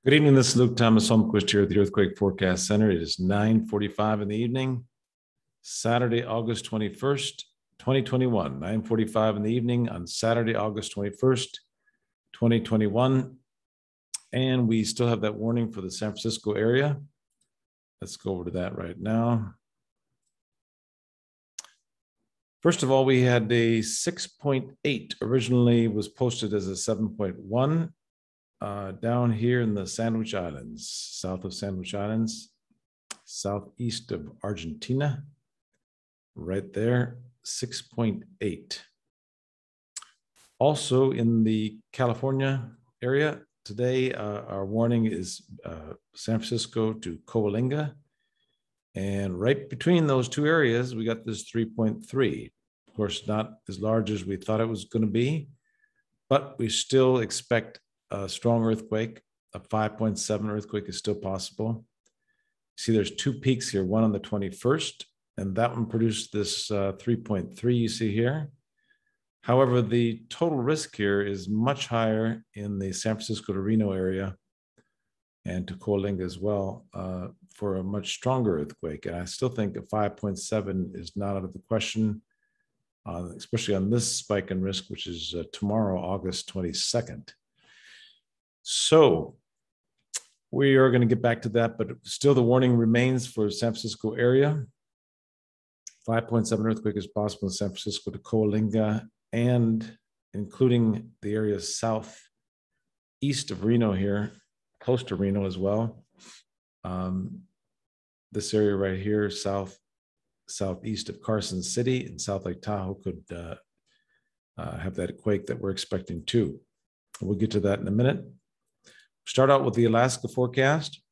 Good evening. This is Luke Thomas Holmquist here at the Earthquake Forecast Center. It is 9:45 in the evening, Saturday, August 21st, 2021. 9:45 in the evening on Saturday, August 21st, 2021. And we still have that warning for the San Francisco area. Let's go over to that right now. First of all, we had a 6.8. Originally was posted as a 7.1. Down here in the Sandwich Islands, south of Sandwich Islands, southeast of Argentina, right there, 6.8. Also in the California area, today our warning is San Francisco to Coalinga. And right between those two areas, we got this 3.3. Of course, not as large as we thought it was going to be, but we still expect a strong earthquake. A 5.7 earthquake is still possible. See, there's two peaks here, one on the 21st, and that one produced this 3.3 you see here. However, the total risk here is much higher in the San Francisco to Reno area and to Coalinga as well for a much stronger earthquake. And I still think a 5.7 is not out of the question, especially on this spike in risk, which is tomorrow, August 22nd. So we are going to get back to that, but still the warning remains for San Francisco area. 5.7 earthquake is possible in San Francisco to Coalinga and including the area southeast of Reno here, close to Reno as well. This area right here, southeast of Carson City and South Lake Tahoe could have that quake that we're expecting too. We'll get to that in a minute. Start out with the Alaska forecast.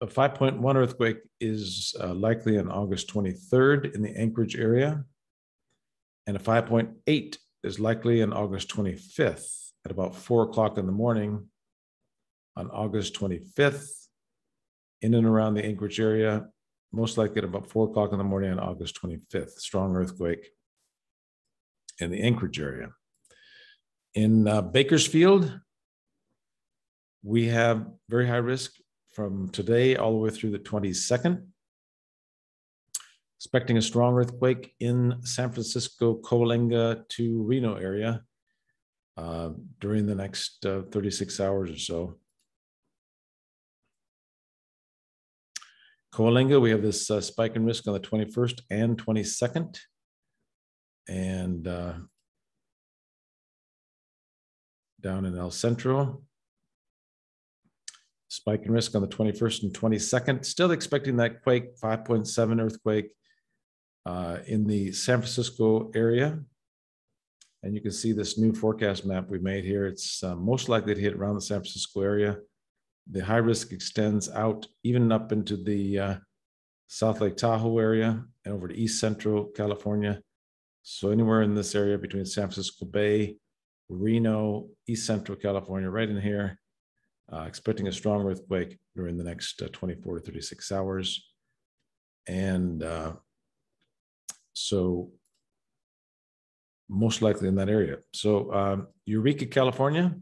A 5.1 earthquake is likely on August 23rd in the Anchorage area. And a 5.8 is likely on August 25th at about 4 o'clock in the morning on August 25th in and around the Anchorage area, most likely at about 4 o'clock in the morning on August 25th. Strong earthquake in the Anchorage area. In Bakersfield, we have very high risk from today all the way through the 22nd. Expecting a strong earthquake in San Francisco, Coalinga to Reno area during the next 36 hours or so. Coalinga, we have this spike in risk on the 21st and 22nd. And down in El Centro, spike in risk on the 21st and 22nd. Still expecting that quake, 5.7 earthquake in the San Francisco area. And you can see this new forecast map we made here. It's most likely to hit around the San Francisco area. The high risk extends out even up into the South Lake Tahoe area and over to East Central California. So anywhere in this area between San Francisco Bay, Reno, East Central California, right in here, expecting a strong earthquake during the next 24 to 36 hours. And so most likely in that area. So Eureka, California,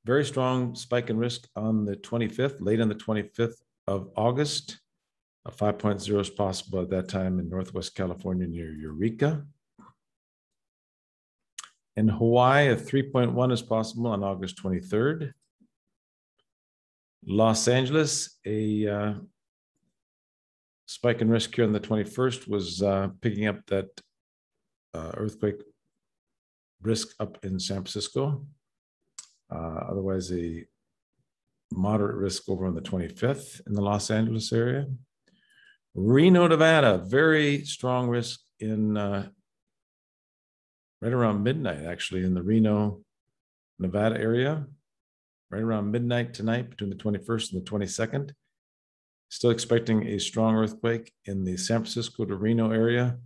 very strong spike in risk on the 25th, late on the 25th of August. A 5.0 is possible at that time in Northwest California near Eureka. In Hawaii, a 3.1 is possible on August 23rd. Los Angeles, a spike in risk here on the 21st was picking up that earthquake risk up in San Francisco. Otherwise, a moderate risk over on the 25th in the Los Angeles area. Reno, Nevada, very strong risk in right around midnight, actually, in the Reno, Nevada area, right around midnight tonight between the 21st and the 22nd. Still expecting a strong earthquake in the San Francisco to Reno area.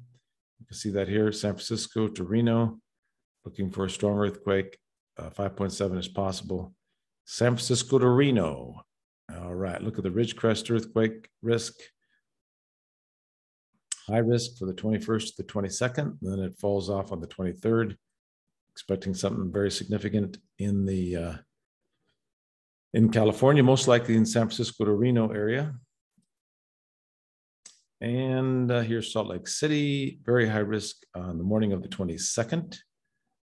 You can see that here, San Francisco to Reno, looking for a strong earthquake. 5.7 is possible. San Francisco to Reno. All right, look at the Ridgecrest earthquake risk. High risk for the 21st to the 22nd, and then it falls off on the 23rd. expecting something very significant in California, most likely in San Francisco to Reno area. And here's Salt Lake City, very high risk on the morning of the 22nd.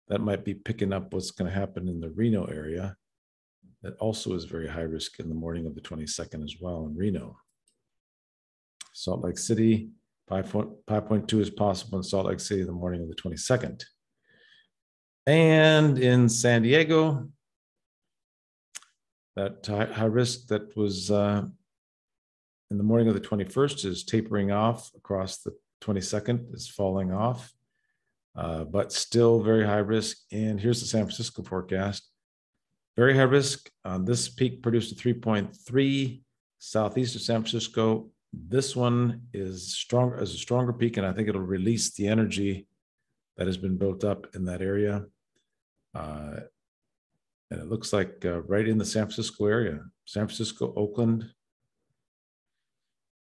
That might be picking up what's going to happen in the Reno area. That also is very high risk in the morning of the 22nd as well in Reno. Salt Lake City, 5.2 is possible in Salt Lake City in the morning of the 22nd. And in San Diego, that high risk that was in the morning of the 21st is tapering off across the 22nd, is falling off, but still very high risk. And here's the San Francisco forecast. Very high risk. This peak produced a 3.3 southeast of San Francisco. This one is stronger, as a stronger peak, and I think it'll release the energy that has been built up in that area. And it looks like right in the San Francisco area, San Francisco, Oakland,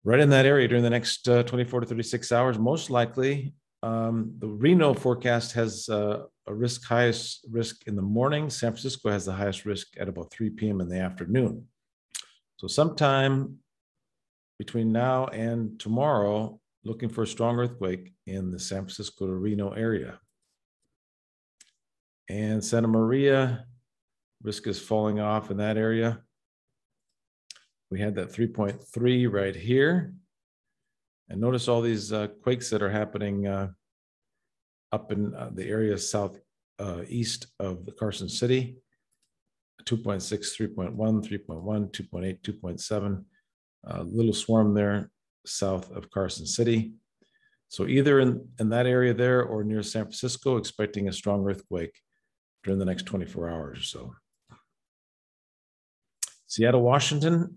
right in that area during the next 24 to 36 hours, most likely. The Reno forecast has a highest risk in the morning. San Francisco has the highest risk at about 3 p.m. in the afternoon. So sometime between now and tomorrow, looking for a strong earthquake in the San Francisco to Reno area. And Santa Maria, risk is falling off in that area. We had that 3.3 right here. And notice all these quakes that are happening up in the area southeast of the Carson City. 2.6, 3.1, 3.1, 2.8, 2.7. A little swarm there south of Carson City. So either in that area there or near San Francisco, expecting a strong earthquake during the next 24 hours or so. Seattle, Washington.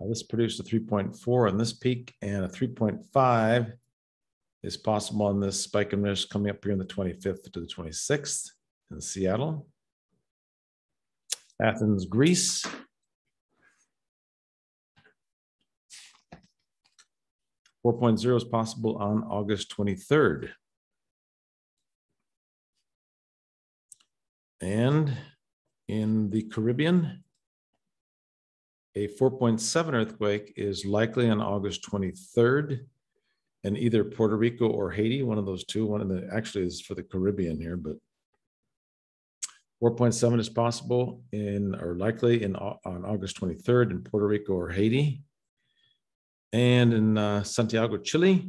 This produced a 3.4 on this peak, and a 3.5 is possible on this spike in risk coming up here on the 25th to the 26th in Seattle. Athens, Greece. .0 is possible on August 23rd. And in the Caribbean, a 4.7 earthquake is likely on August 23rd in either Puerto Rico or Haiti, one of those two. One of the actually is for the Caribbean here, but 4.7 is possible or likely on August 23rd in Puerto Rico or Haiti. And in Santiago, Chile.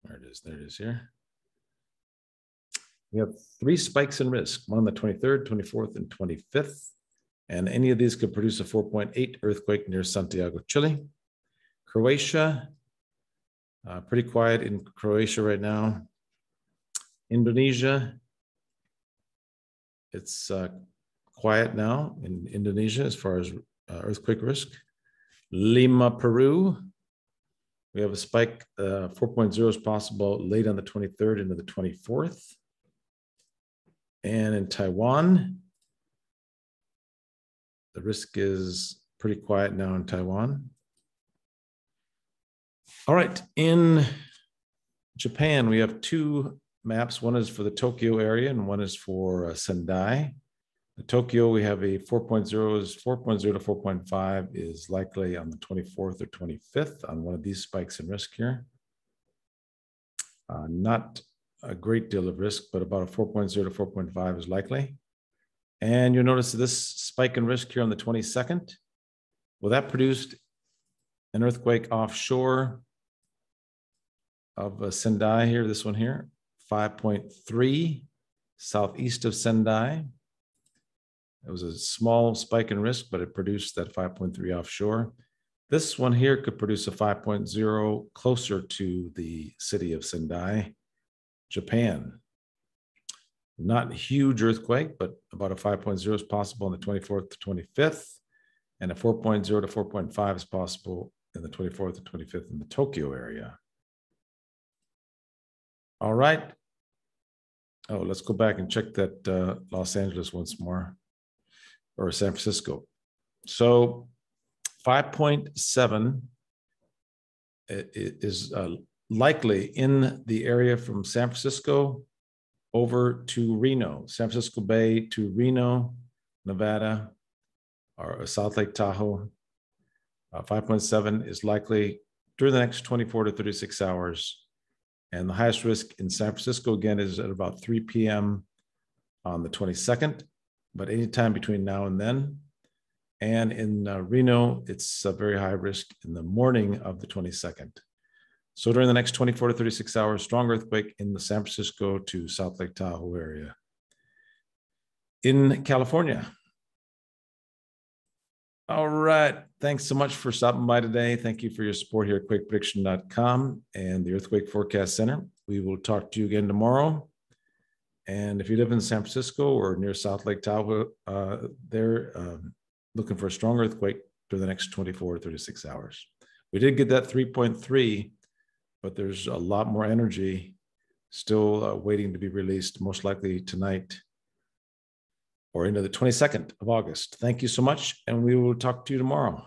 There it is here. We have 3 spikes in risk, one on the 23rd, 24th, and 25th. And any of these could produce a 4.8 earthquake near Santiago, Chile. Croatia, pretty quiet in Croatia right now. Indonesia, it's quiet now in Indonesia as far as earthquake risk. Lima, Peru, we have a spike, 4.0 is possible late on the 23rd into the 24th. And in Taiwan, the risk is pretty quiet now in Taiwan. All right, in Japan, we have 2 maps. One is for the Tokyo area and one is for Sendai. The Tokyo, we have a 4.0 is 4.0 to 4.5 is likely on the 24th or 25th on one of these spikes in risk here. Not a great deal of risk, but about a 4.0 to 4.5 is likely. And you'll notice this spike in risk here on the 22nd. Well, that produced an earthquake offshore of Sendai here, this one here, 5.3 southeast of Sendai. It was a small spike in risk, but it produced that 5.3 offshore. This one here could produce a 5.0 closer to the city of Sendai, Japan. Not a huge earthquake, but about a 5.0 is possible on the 24th to 25th, and a 4.0 to 4.5 is possible in the 24th to 25th in the Tokyo area. All right. Oh, let's go back and check that Los Angeles once more, or San Francisco. So 5.7 is likely in the area from San Francisco over to Reno, San Francisco Bay to Reno, Nevada, or South Lake Tahoe. 5.7 is likely during the next 24 to 36 hours. And the highest risk in San Francisco, again, is at about 3 p.m. on the 22nd, but anytime between now and then. And in Reno, it's a very high risk in the morning of the 22nd. So during the next 24 to 36 hours, strong earthquake in the San Francisco to South Lake Tahoe area. In California. All right. Thanks so much for stopping by today. Thank you for your support here at QuakePrediction.com and the Earthquake Forecast Center. We will talk to you again tomorrow. And if you live in San Francisco or near South Lake Tahoe, they're looking for a strong earthquake for the next 24 to 36 hours. We did get that 3.3, but there's a lot more energy still waiting to be released, most likely tonight or into the 22nd of August. Thank you so much, and we will talk to you tomorrow.